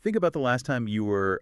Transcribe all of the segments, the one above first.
Think about the last time you were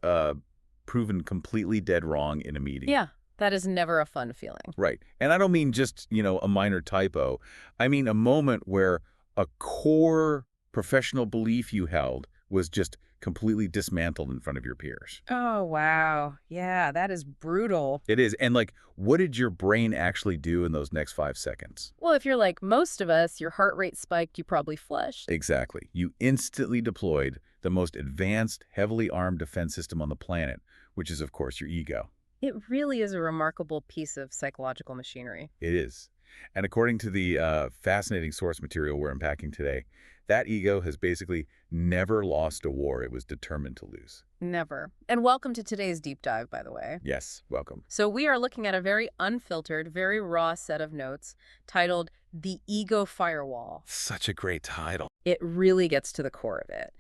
proven completely dead wrong in a meeting. Yeah, that is never a fun feeling. Right. And I don't mean just, a minor typo. I mean a moment where a core professional belief you held was just completely dismantled in front of your peers. Oh, wow. Yeah, that is brutal. It is. And what did your brain actually do in those next 5 seconds? Well, if you're like most of us, your heart rate spiked, you probably flushed. Exactly. You instantly deployed the most advanced, heavily armed defense system on the planet, which is, of course, your ego. It really is a remarkable piece of psychological machinery. It is. And according to the fascinating source material we're unpacking today, that ego has basically never lost a war it was determined to lose. Never. And welcome to today's deep dive, by the way. Yes, welcome. So we are looking at a very unfiltered, very raw set of notes titled The Ego Firewall. Such a great title. It really gets to the core of it.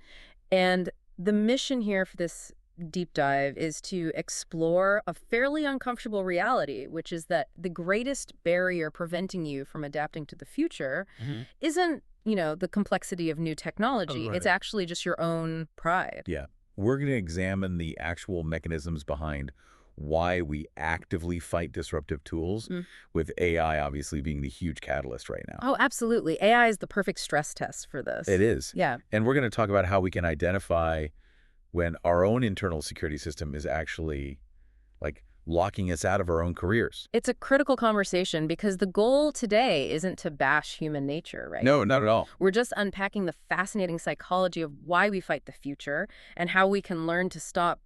And the mission here for this deep dive is to explore a fairly uncomfortable reality, which is that the greatest barrier preventing you from adapting to the future isn't, the complexity of new technology. Oh, It's right. actually just your own pride. Yeah. We're going to examine the actual mechanisms behind why we actively fight disruptive tools, with AI obviously being the huge catalyst right now. Oh, absolutely. AI is the perfect stress test for this. It is. Yeah. And we're going to talk about how we can identify when our own internal security system is actually locking us out of our own careers. It's a critical conversation because the goal today isn't to bash human nature, right? No, not at all. We're just unpacking the fascinating psychology of why we fight the future and how we can learn to stop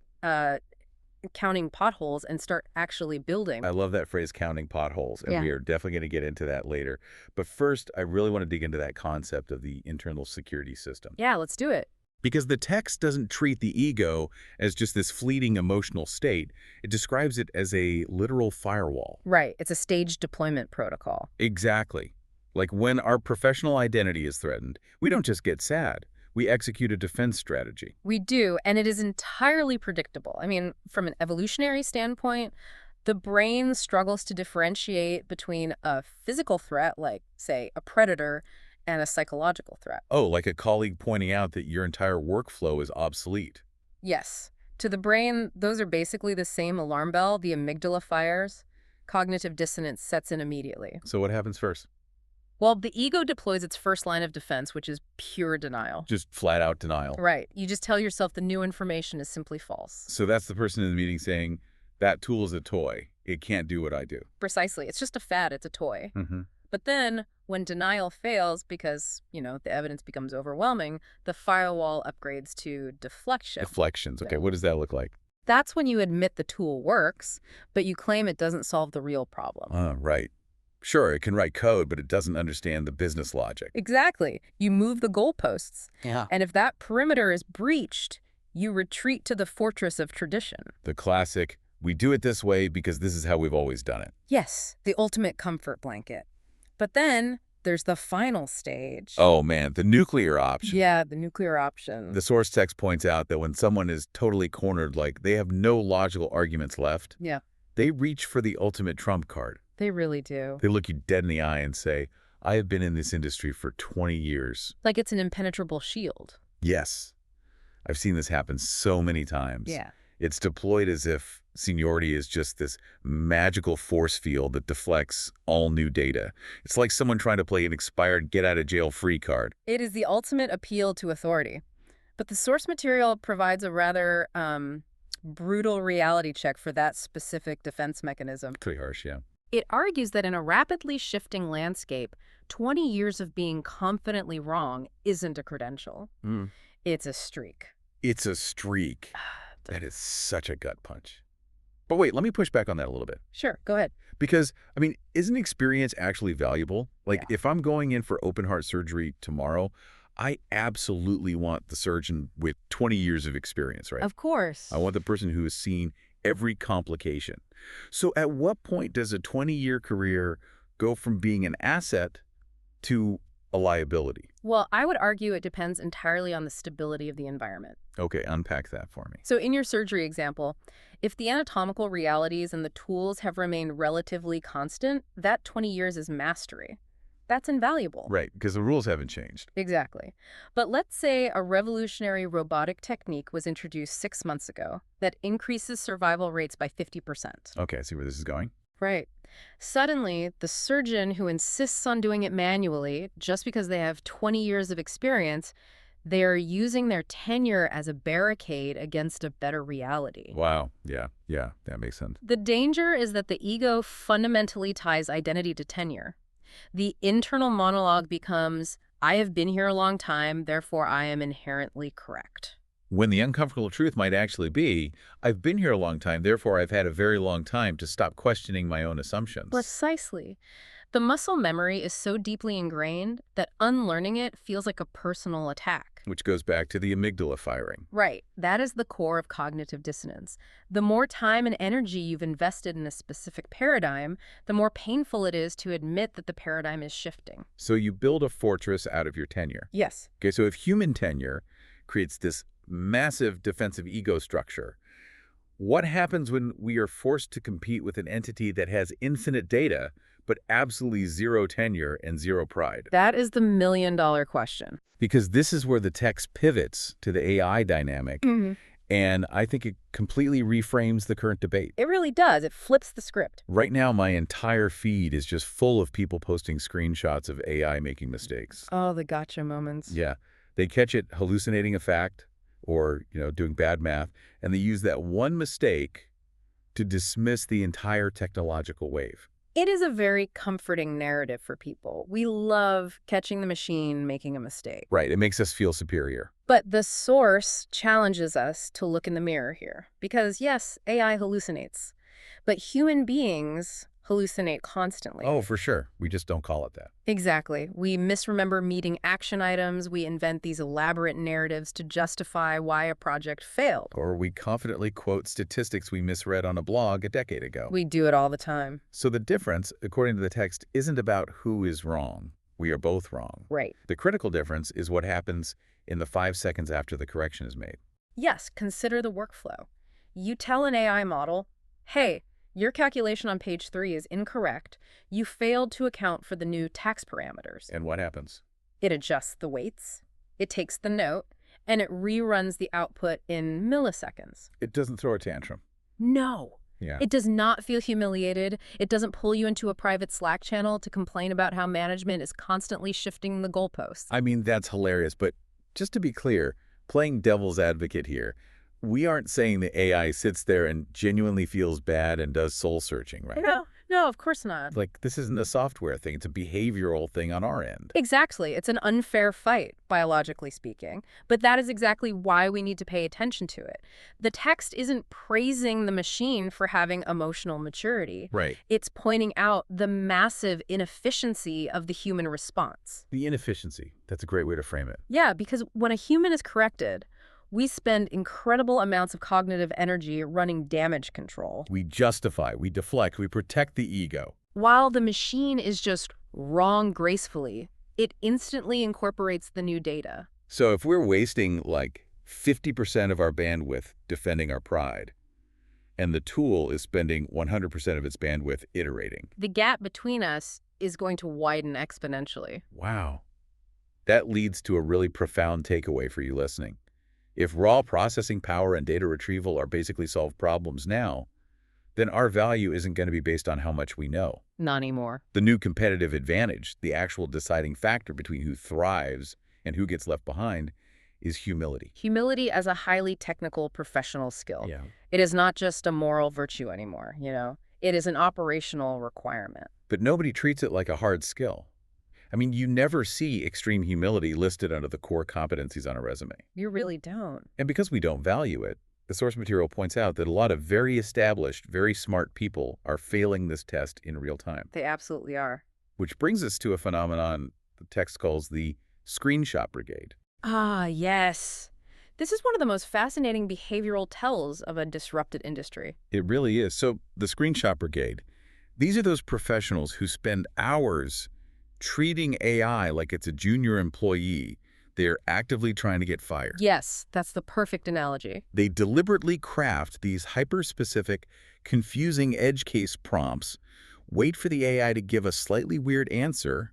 counting potholes and start actually building. I love that phrase, counting potholes, and we are definitely going to get into that later. But first, I really want to dig into that concept of the internal security system. Yeah, let's do it. Because the text doesn't treat the ego as just this fleeting emotional state. It describes it as a literal firewall. Right. It's a staged deployment protocol. Exactly. Like when our professional identity is threatened, we don't just get sad. We execute a defense strategy. We do, and it is entirely predictable. I mean, from an evolutionary standpoint, the brain struggles to differentiate between a physical threat, like, say, a predator, and a psychological threat. Oh, like a colleague pointing out that your entire workflow is obsolete. Yes. To the brain, those are basically the same alarm bell. The amygdala fires. Cognitive dissonance sets in immediately. So what happens first? Well, the ego deploys its first line of defense, which is pure denial. Just flat out denial. Right. You just tell yourself the new information is simply false. So that's the person in the meeting saying, that tool is a toy. It can't do what I do. Precisely. It's just a fad. It's a toy. But then, when denial fails because, the evidence becomes overwhelming, the firewall upgrades to deflection. Deflections. Okay, what does that look like? That's when you admit the tool works, but you claim it doesn't solve the real problem. Right. Sure, it can write code, but it doesn't understand the business logic. Exactly. You move the goalposts. Yeah. And if that perimeter is breached, you retreat to the fortress of tradition. The classic, we do it this way because this is how we've always done it. Yes, the ultimate comfort blanket. But then there's the final stage. Oh, man, the nuclear option. Yeah, the nuclear option. The source text points out that when someone is totally cornered, like they have no logical arguments left, Yeah, they reach for the ultimate trump card. they really do. They look you dead in the eye and say, I have been in this industry for 20 years. Like it's an impenetrable shield. Yes. I've seen this happen so many times. Yeah. It's deployed as if seniority is just this magical force field that deflects all new data. It's like someone trying to play an expired get-out-of-jail-free card. It is the ultimate appeal to authority. But the source material provides a rather brutal reality check for that specific defense mechanism. Pretty harsh, yeah. It argues that in a rapidly shifting landscape, 20 years of being confidently wrong isn't a credential. It's a streak. It's a streak. That is such a gut punch. But wait, let me push back on that a little bit. Sure, go ahead. Because, isn't experience actually valuable? If I'm going in for open heart surgery tomorrow, I absolutely want the surgeon with 20 years of experience, right? Of course. I want the person who has seen every complication. So at what point does a 20-year career go from being an asset to a liability? Well, I would argue it depends entirely on the stability of the environment. Okay, unpack that for me. So in your surgery example, if the anatomical realities and the tools have remained relatively constant, that 20 years is mastery. That's invaluable. Right, because the rules haven't changed. Exactly. But let's say a revolutionary robotic technique was introduced 6 months ago that increases survival rates by 50%. Okay, I see where this is going. Right. Suddenly, the surgeon who insists on doing it manually, just because they have 20 years of experience, they are using their tenure as a barricade against a better reality. Wow. Yeah, that makes sense. The danger is that the ego fundamentally ties identity to tenure. The internal monologue becomes, I have been here a long time, therefore I am inherently correct. When the uncomfortable truth might actually be, I've been here a long time, therefore I've had a very long time to stop questioning my own assumptions. Precisely. The muscle memory is so deeply ingrained that unlearning it feels like a personal attack. Which goes back to the amygdala firing. Right. That is the core of cognitive dissonance. The more time and energy you've invested in a specific paradigm, the more painful it is to admit that the paradigm is shifting. So you build a fortress out of your tenure. Yes. Okay, so if human tenure creates this massive defensive ego structure, what happens when we are forced to compete with an entity that has infinite data, but absolutely zero tenure and zero pride? That is the million-dollar question. Because this is where the text pivots to the AI dynamic, and I think it completely reframes the current debate. It really does. It flips the script. Right now, my entire feed is just full of people posting screenshots of AI making mistakes. Oh, the gotcha moments. Yeah, they catch it hallucinating a fact or, doing bad math, and they use that one mistake to dismiss the entire technological wave. It is a very comforting narrative for people. We love catching the machine making a mistake. Right, it makes us feel superior. But the source challenges us to look in the mirror here. Because yes, AI hallucinates, but human beings hallucinate constantly. Oh, for sure. We just don't call it that. Exactly. We misremember meeting action items. We invent these elaborate narratives to justify why a project failed. Or we confidently quote statistics we misread on a blog a decade ago. We do it all the time. So the difference, according to the text, isn't about who is wrong. We are both wrong. Right. The critical difference is what happens in the 5 seconds after the correction is made. Yes, consider the workflow. You tell an AI model, hey, your calculation on page 3 is incorrect. You failed to account for the new tax parameters. And what happens? It adjusts the weights, it takes the note, and it reruns the output in milliseconds. It doesn't throw a tantrum. No. Yeah. It does not feel humiliated. It doesn't pull you into a private Slack channel to complain about how management is constantly shifting the goalposts. I mean, that's hilarious, but just to be clear, playing devil's advocate here, we aren't saying the AI sits there and genuinely feels bad and does soul searching, right? No, of course not. Like, this isn't a software thing. It's a behavioral thing on our end. Exactly. It's an unfair fight, biologically speaking. But that is exactly why we need to pay attention to it. The text isn't praising the machine for having emotional maturity. Right. It's pointing out the massive inefficiency of the human response. The inefficiency. That's a great way to frame it. Yeah, because when a human is corrected, we spend incredible amounts of cognitive energy running damage control. We justify, we deflect, we protect the ego. While the machine is just wrong gracefully, it instantly incorporates the new data. So if we're wasting like 50% of our bandwidth defending our pride, and the tool is spending 100% of its bandwidth iterating. The gap between us is going to widen exponentially. Wow. That leads to a really profound takeaway for you listening. If raw processing power and data retrieval are basically solved problems now, then our value isn't going to be based on how much we know. Not anymore. The new competitive advantage, the actual deciding factor between who thrives and who gets left behind, is humility. Humility as a highly technical professional skill. Yeah. It is not just a moral virtue anymore, It is an operational requirement. But nobody treats it like a hard skill. I mean, you never see extreme humility listed under the core competencies on a resume. You really don't. And because we don't value it, the source material points out that a lot of very established, very smart people are failing this test in real time. They absolutely are. Which brings us to a phenomenon the text calls the screenshot brigade. Ah, yes. This is one of the most fascinating behavioral tells of a disrupted industry. It really is. So the screenshot brigade, these are those professionals who spend hours treating AI like it's a junior employee. They're actively trying to get fired. Yes, that's the perfect analogy. They deliberately craft these hyper-specific, confusing edge case prompts, wait for the AI to give a slightly weird answer,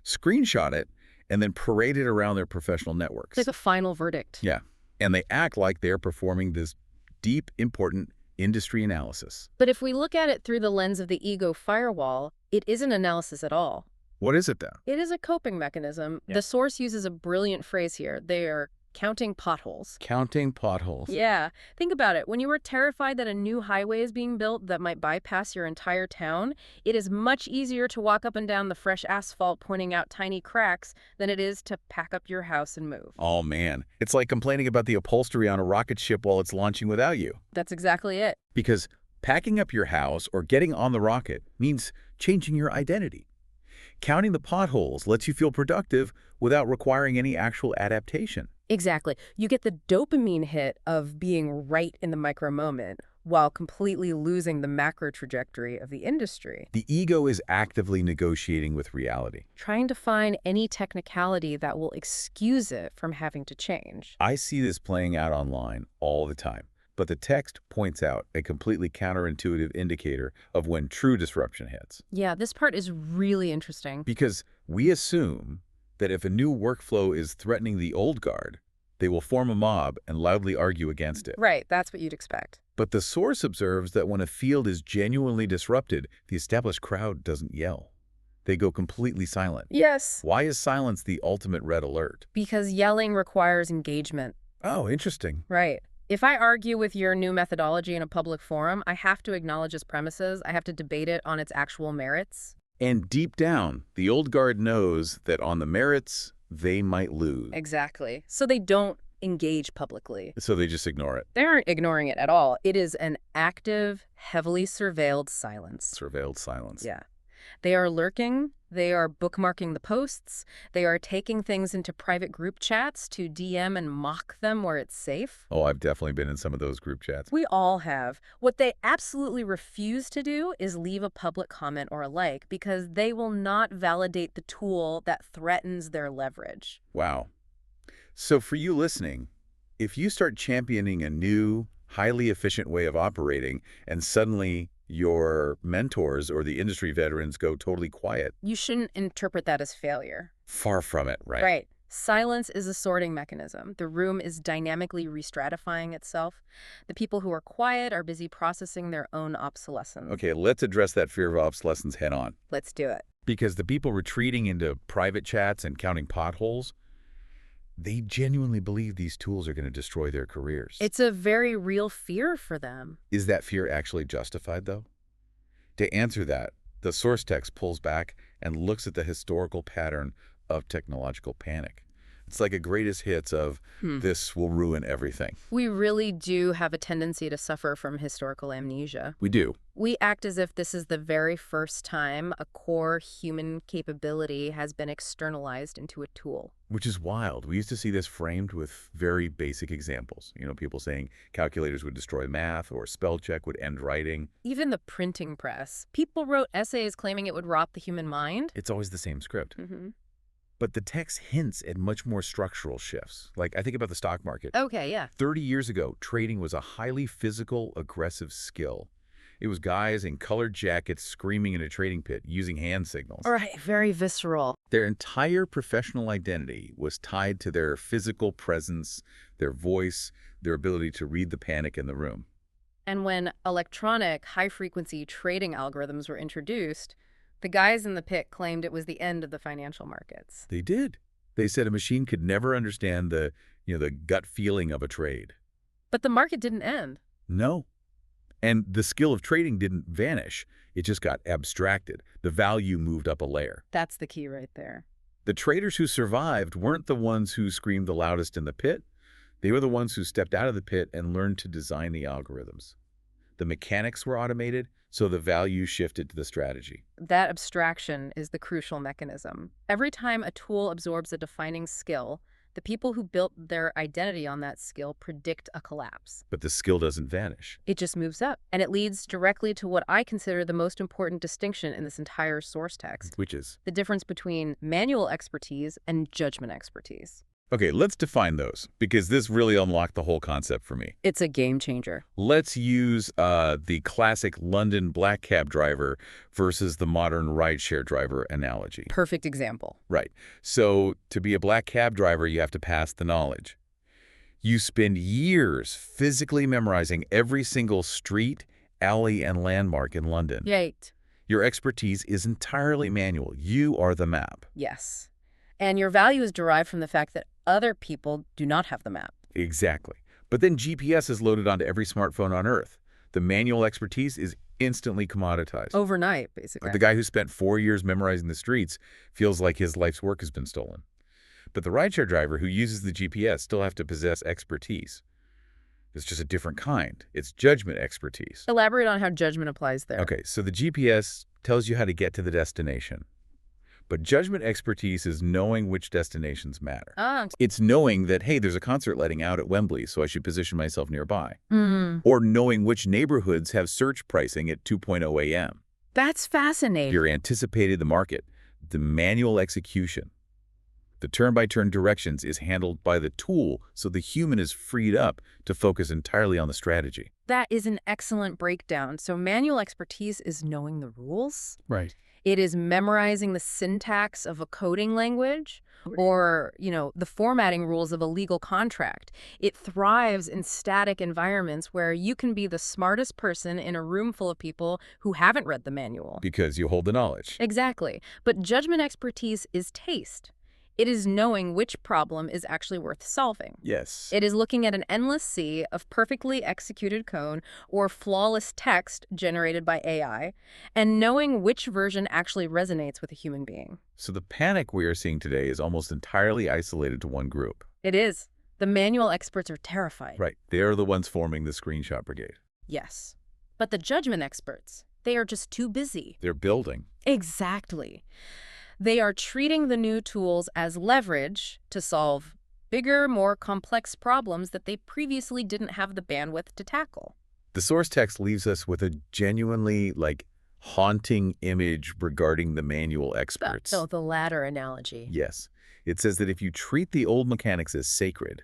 screenshot it, and then parade it around their professional It's networks. like a final verdict. Yeah. And they act like they're performing this deep, important industry analysis. But if we look at it through the lens of the ego firewall, it isn't analysis at all. What is it then? It is a coping mechanism. Yeah. The source uses a brilliant phrase here. They are counting potholes. Counting potholes. Yeah. Think about it. When you are terrified that a new highway is being built that might bypass your entire town, it is much easier to walk up and down the fresh asphalt pointing out tiny cracks than it is to pack up your house and move. Oh, man. It's like complaining about the upholstery on a rocket ship while it's launching without you. That's exactly it. Because packing up your house or getting on the rocket means changing your identity. Counting the potholes lets you feel productive without requiring any actual adaptation. Exactly. You get the dopamine hit of being right in the micro moment while completely losing the macro trajectory of the industry. The ego is actively negotiating with reality. Trying to find any technicality that will excuse it from having to change. I see this playing out online all the time, but the text points out a completely counterintuitive indicator of when true disruption hits. Yeah, this part is really interesting. Because we assume that if a new workflow is threatening the old guard, they will form a mob and loudly argue against it. Right, that's what you'd expect. But the source observes that when a field is genuinely disrupted, the established crowd doesn't yell. They go completely silent. Yes. Why is silence the ultimate red alert? Because yelling requires engagement. Oh, interesting. Right. If I argue with your new methodology in a public forum, I have to acknowledge its premises. I have to debate it on its actual merits. And deep down, the old guard knows that on the merits, they might lose. Exactly. So they don't engage publicly. So they just ignore it. They aren't ignoring it at all. It is an active, heavily surveilled silence. Surveilled silence. Yeah. They are lurking. They are bookmarking the posts. They are taking things into private group chats to DM and mock them where it's safe. Oh, I've definitely been in some of those group chats. We all have. What they absolutely refuse to do is leave a public comment or a like because they will not validate the tool that threatens their leverage. Wow. So for you listening, if you start championing a new, highly efficient way of operating and suddenly your mentors or the industry veterans go totally quiet. You shouldn't interpret that as failure. Far from it, right? Right. Silence is a sorting mechanism. The room is dynamically restratifying itself. The people who are quiet are busy processing their own obsolescence. Okay, let's address that fear of obsolescence head on. Let's do it. Because the people retreating into private chats and counting potholes, they genuinely believe these tools are going to destroy their careers. It's a very real fear for them. Is that fear actually justified, though? To answer that, the source text pulls back and looks at the historical pattern of technological panic. It's like a greatest hits of, this will ruin everything. We really do have a tendency to suffer from historical amnesia. We do. We act as if this is the very first time a core human capability has been externalized into a tool. Which is wild. We used to see this framed with very basic examples. You know, people saying calculators would destroy math or spell check would end writing. Even the printing press. People wrote essays claiming it would rot the human mind. It's always the same script. Mm-hmm. But the text hints at much more structural shifts. Like, I think about the stock market. Okay, yeah. 30 years ago, trading was a highly physical, aggressive skill. It was guys in colored jackets screaming in a trading pit using hand signals. All right, very visceral. Their entire professional identity was tied to their physical presence, their voice, their ability to read the panic in the room. And when electronic, high-frequency trading algorithms were introduced, the guys in the pit claimed it was the end of the financial markets. They did. They said a machine could never understand the gut feeling of a trade. But the market didn't end. No. And the skill of trading didn't vanish. It just got abstracted. The value moved up a layer. That's the key right there. The traders who survived weren't the ones who screamed the loudest in the pit. They were the ones who stepped out of the pit and learned to design the algorithms. The mechanics were automated, so the value shifted to the strategy. That abstraction is the crucial mechanism. Every time a tool absorbs a defining skill, the people who built their identity on that skill predict a collapse. But the skill doesn't vanish. It just moves up, and it leads directly to what I consider the most important distinction in this entire source text. Which is? The difference between manual expertise and judgment expertise. Okay, let's define those, because this really unlocked the whole concept for me. It's a game changer. Let's use the classic London black cab driver versus the modern rideshare driver analogy. Perfect example. Right. So to be a black cab driver, you have to pass the knowledge. You spend years physically memorizing every single street, alley, and landmark in London. Right. Your expertise is entirely manual. You are the map. Yes. And your value is derived from the fact that other people do not have the map. Exactly. But then GPS is loaded onto every smartphone on Earth. The manual expertise is instantly commoditized. Overnight, basically. The guy who spent 4 years memorizing the streets feels like his life's work has been stolen. But the rideshare driver who uses the GPS still have to possess expertise. It's just a different kind. It's judgment expertise. Elaborate on how judgment applies there. Okay, so the GPS tells you how to get to the destination. But judgment expertise is knowing which destinations matter. It's knowing that, hey, there's a concert letting out at Wembley, so I should position myself nearby. Or knowing which neighborhoods have surge pricing at 2:00 a.m. That's fascinating. You're anticipating the market. The manual execution, the turn-by-turn directions is handled by the tool, so the human is freed up to focus entirely on the strategy. That is an excellent breakdown. So manual expertise is knowing the rules. Right. It is memorizing the syntax of a coding language or, the formatting rules of a legal contract. It thrives in static environments where you can be the smartest person in a room full of people who haven't read the manual. Because you hold the knowledge. Exactly. But judgment expertise is taste. It is knowing which problem is actually worth solving. Yes. It is looking at an endless sea of perfectly executed code or flawless text generated by AI and knowing which version actually resonates with a human being. So the panic we are seeing today is almost entirely isolated to one group. It is. The manual experts are terrified. Right. They are the ones forming the screenshot brigade. Yes. But the judgment experts, they are just too busy. They're building. Exactly. They are treating the new tools as leverage to solve bigger, more complex problems that they previously didn't have the bandwidth to tackle. The source text leaves us with a genuinely, haunting image regarding the manual experts. So the latter analogy. Yes. It says that if you treat the old mechanics as sacred,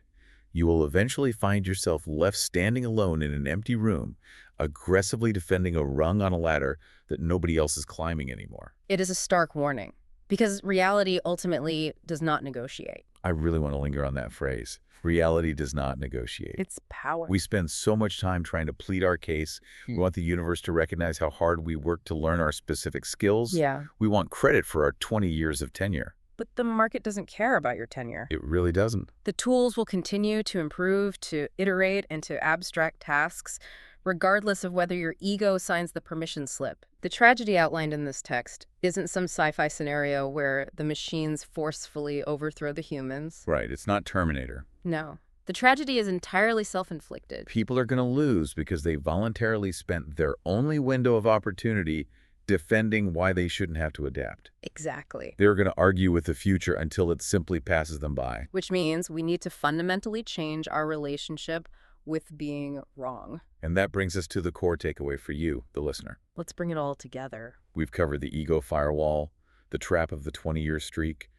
you will eventually find yourself left standing alone in an empty room, aggressively defending a rung on a ladder that nobody else is climbing anymore. It is a stark warning, because reality ultimately does not negotiate. I really want to linger on that phrase. Reality does not negotiate. It's power. We spend so much time trying to plead our case. We want the universe to recognize how hard we work to learn our specific skills. Yeah. We want credit for our 20 years of tenure. But the market doesn't care about your tenure. It really doesn't. The tools will continue to improve, to iterate, and to abstract tasks, regardless of whether your ego signs the permission slip. The tragedy outlined in this text isn't some sci-fi scenario where the machines forcefully overthrow the humans. Right. It's not Terminator. No. The tragedy is entirely self-inflicted. People are going to lose because they voluntarily spent their only window of opportunity defending why they shouldn't have to adapt. Exactly. They're going to argue with the future until it simply passes them by. Which means we need to fundamentally change our relationship with being wrong. And that brings us to the core takeaway for you, the listener. Let's bring it all together. We've covered the ego firewall, the trap of the 20-year streak,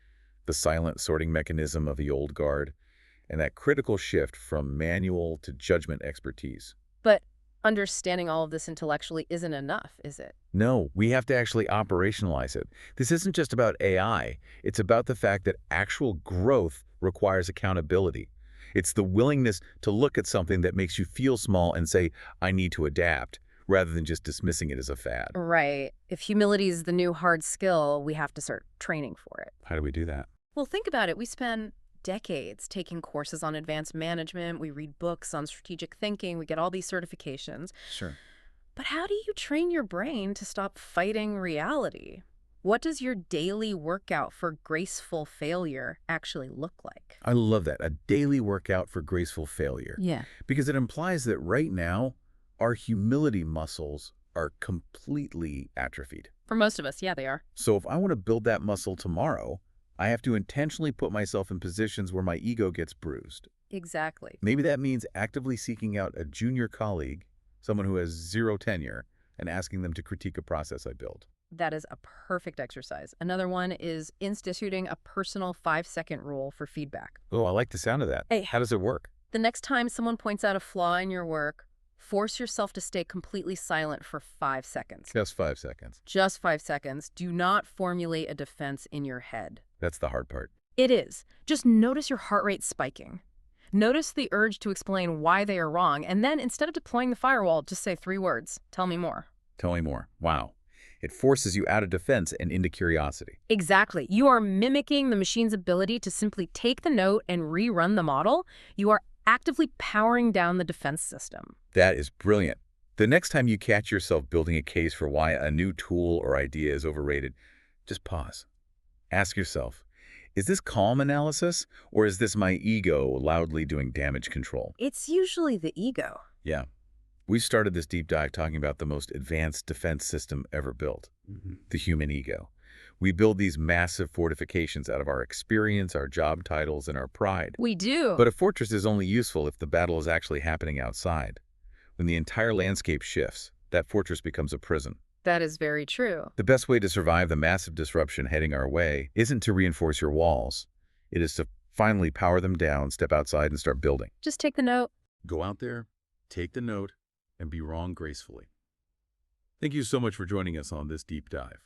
the silent sorting mechanism of the old guard, and that critical shift from manual to judgment expertise. But understanding all of this intellectually isn't enough, is it? No, we have to actually operationalize it. This isn't just about AI. It's about the fact that actual growth requires accountability. It's the willingness to look at something that makes you feel small and say, I need to adapt, rather than just dismissing it as a fad. Right. If humility is the new hard skill, we have to start training for it. How do we do that? Well, think about it. We spend decades taking courses on advanced management. We read books on strategic thinking. We get all these certifications. Sure. But how do you train your brain to stop fighting reality? What does your daily workout for graceful failure actually look like? I love that. A daily workout for graceful failure. Yeah. Because it implies that right now, our humility muscles are completely atrophied. For most of us, yeah, they are. So if I want to build that muscle tomorrow, I have to intentionally put myself in positions where my ego gets bruised. Exactly. Maybe that means actively seeking out a junior colleague, someone who has zero tenure, and asking them to critique a process I built. That is a perfect exercise. Another one is instituting a personal 5-second rule for feedback. Oh, I like the sound of that. Hey, How does it work? the next time someone points out a flaw in your work, force yourself to stay completely silent for 5 seconds. Just 5 seconds. Just 5 seconds. Do not formulate a defense in your head. That's the hard part. It is. Just notice your heart rate spiking. Notice the urge to explain why they are wrong, and then instead of deploying the firewall, just say 3 words. Tell me more. Tell me more. Wow. It forces you out of defense and into curiosity. Exactly. You are mimicking the machine's ability to simply take the note and rerun the model. You are actively powering down the defense system. That is brilliant. The next time you catch yourself building a case for why a new tool or idea is overrated, just pause. Ask yourself, is this calm analysis, or is this my ego loudly doing damage control? It's usually the ego. Yeah. We started this deep dive talking about the most advanced defense system ever built, the human ego. We build these massive fortifications out of our experience, our job titles, and our pride. We do. But a fortress is only useful if the battle is actually happening outside. When the entire landscape shifts, that fortress becomes a prison. That is very true. The best way to survive the massive disruption heading our way isn't to reinforce your walls. It is to finally power them down, step outside, and start building. Just take the note. Go out there, take the note, and be wrong gracefully. Thank you so much for joining us on this deep dive.